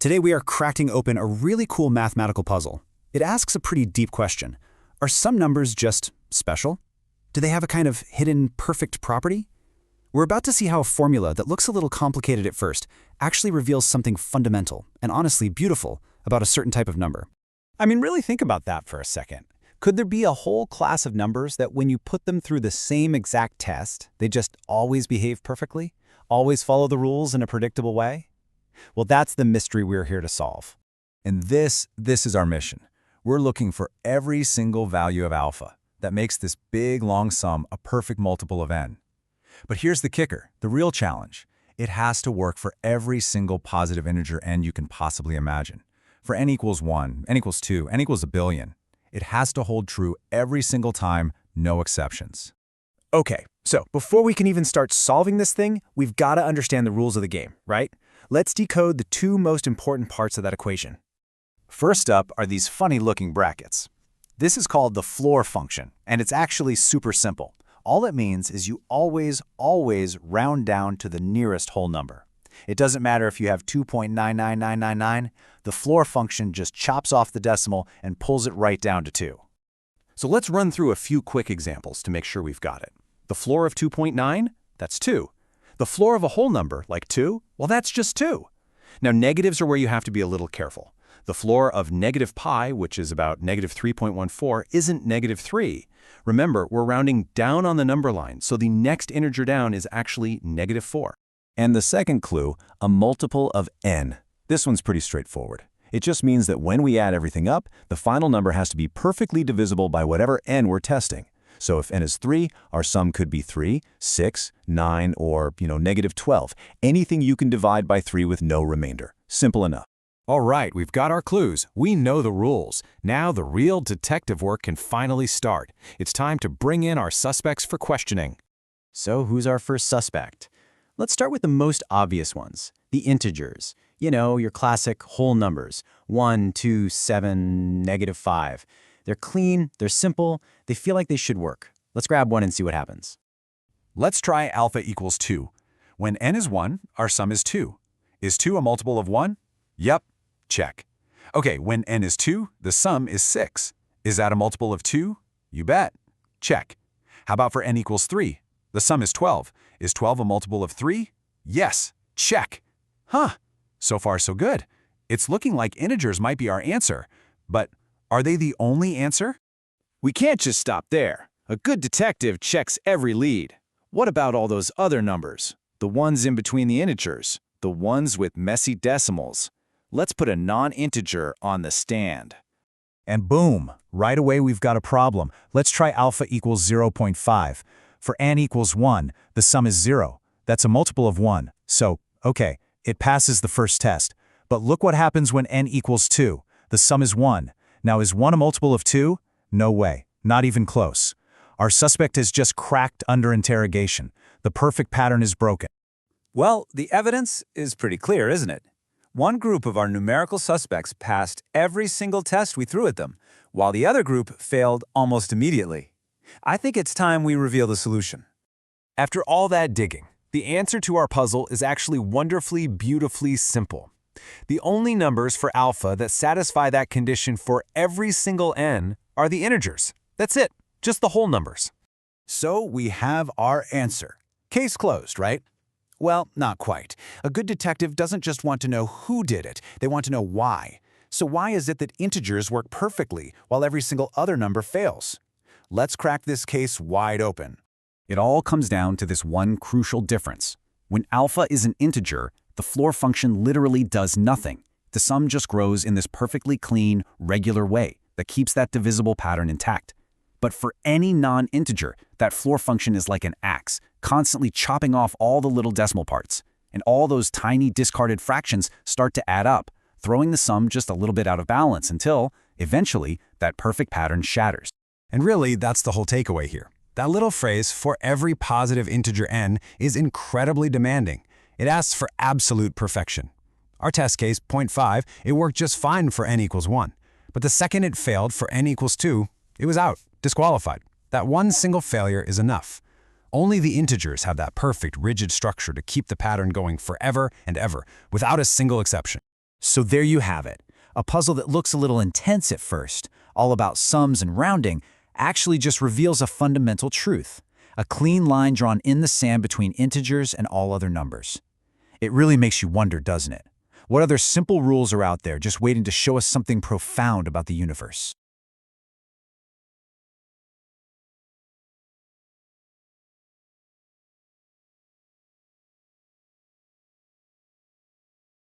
Today we are cracking open a really cool mathematical puzzle. It asks a pretty deep question. Are some numbers just special? Do they have a kind of hidden perfect property? We're about to see how a formula that looks a little complicated at first actually reveals something fundamental and honestly beautiful about a certain type of number. I mean, really think about that for a second. Could there be a whole class of numbers that when you put them through the same exact test, they just always behave perfectly? Always follow the rules in a predictable way? Well, that's the mystery we're here to solve. And this is our mission. We're looking for every single value of alpha that makes this big, long sum a perfect multiple of n. But here's the kicker, the real challenge. It has to work for every single positive integer n you can possibly imagine. For n equals 1, n equals 2, n equals a billion. It has to hold true every single time, no exceptions. Okay, so before we can even start solving this thing, we've got to understand the rules of the game, right? Let's decode the two most important parts of that equation. First up are these funny-looking brackets. This is called the floor function, and it's actually super simple. All it means is you always round down to the nearest whole number. It doesn't matter if you have 2.99999, the floor function just chops off the decimal and pulls it right down to 2. So let's run through a few quick examples to make sure we've got it. The floor of 2.9, that's 2. The floor of a whole number, like 2, well, that's just 2. Now, negatives are where you have to be a little careful. The floor of negative pi, which is about negative 3.14, isn't negative 3. Remember, we're rounding down on the number line, so the next integer down is actually negative 4. And the second clue, a multiple of n. This one's pretty straightforward. It just means that when we add everything up, the final number has to be perfectly divisible by whatever n we're testing. So if n is 3, our sum could be 3, 6, 9, or, negative 12. Anything you can divide by 3 with no remainder. Simple enough. All right, we've got our clues. We know the rules. Now the real detective work can finally start. It's time to bring in our suspects for questioning. So who's our first suspect? Let's start with the most obvious ones, the integers. Your classic whole numbers, 1, 2, 7, negative 5. They're clean, they're simple, they feel like they should work. Let's grab one and see what happens. Let's try alpha equals 2. When n is 1, our sum is 2. Is 2 a multiple of 1? Yep, check. Okay, when n is 2, the sum is 6. Is that a multiple of 2? You bet. Check. How about for n equals 3? The sum is 12. Is 12 a multiple of 3? Yes, check. Huh, so far so good. It's looking like integers might be our answer, but are they the only answer? We can't just stop there. A good detective checks every lead. What about all those other numbers? The ones in between the integers, the ones with messy decimals. Let's put a non-integer on the stand. And boom, right away we've got a problem. Let's try alpha equals 0.5. For n equals 1, the sum is 0. That's a multiple of 1. So, okay, it passes the first test. But look what happens when n equals 2. The sum is 1. Now, is 1 a multiple of 2? No way, not even close. Our suspect has just cracked under interrogation. The perfect pattern is broken. Well, the evidence is pretty clear, isn't it? One group of our numerical suspects passed every single test we threw at them, while the other group failed almost immediately. I think it's time we reveal the solution. After all that digging, the answer to our puzzle is actually wonderfully, beautifully simple. The only numbers for alpha that satisfy that condition for every single n are the integers. That's it, just the whole numbers. So we have our answer. Case closed, right? Well, not quite. A good detective doesn't just want to know who did it, they want to know why. So why is it that integers work perfectly while every single other number fails? Let's crack this case wide open. It all comes down to this one crucial difference. When alpha is an integer, the floor function literally does nothing. The sum just grows in this perfectly clean, regular way that keeps that divisible pattern intact. But for any non-integer, that floor function is like an axe, constantly chopping off all the little decimal parts. And all those tiny discarded fractions start to add up, throwing the sum just a little bit out of balance until, eventually, that perfect pattern shatters. And really, that's the whole takeaway here. That little phrase, for every positive integer n, is incredibly demanding. It asks for absolute perfection. Our test case, 0.5, it worked just fine for n equals 1. But the second it failed for n equals 2, it was out, disqualified. That one single failure is enough. Only the integers have that perfect, rigid structure to keep the pattern going forever and ever, without a single exception. So there you have it. A puzzle that looks a little intense at first, all about sums and rounding, actually just reveals a fundamental truth. A clean line drawn in the sand between integers and all other numbers. It really makes you wonder, doesn't it? What other simple rules are out there just waiting to show us something profound about the universe?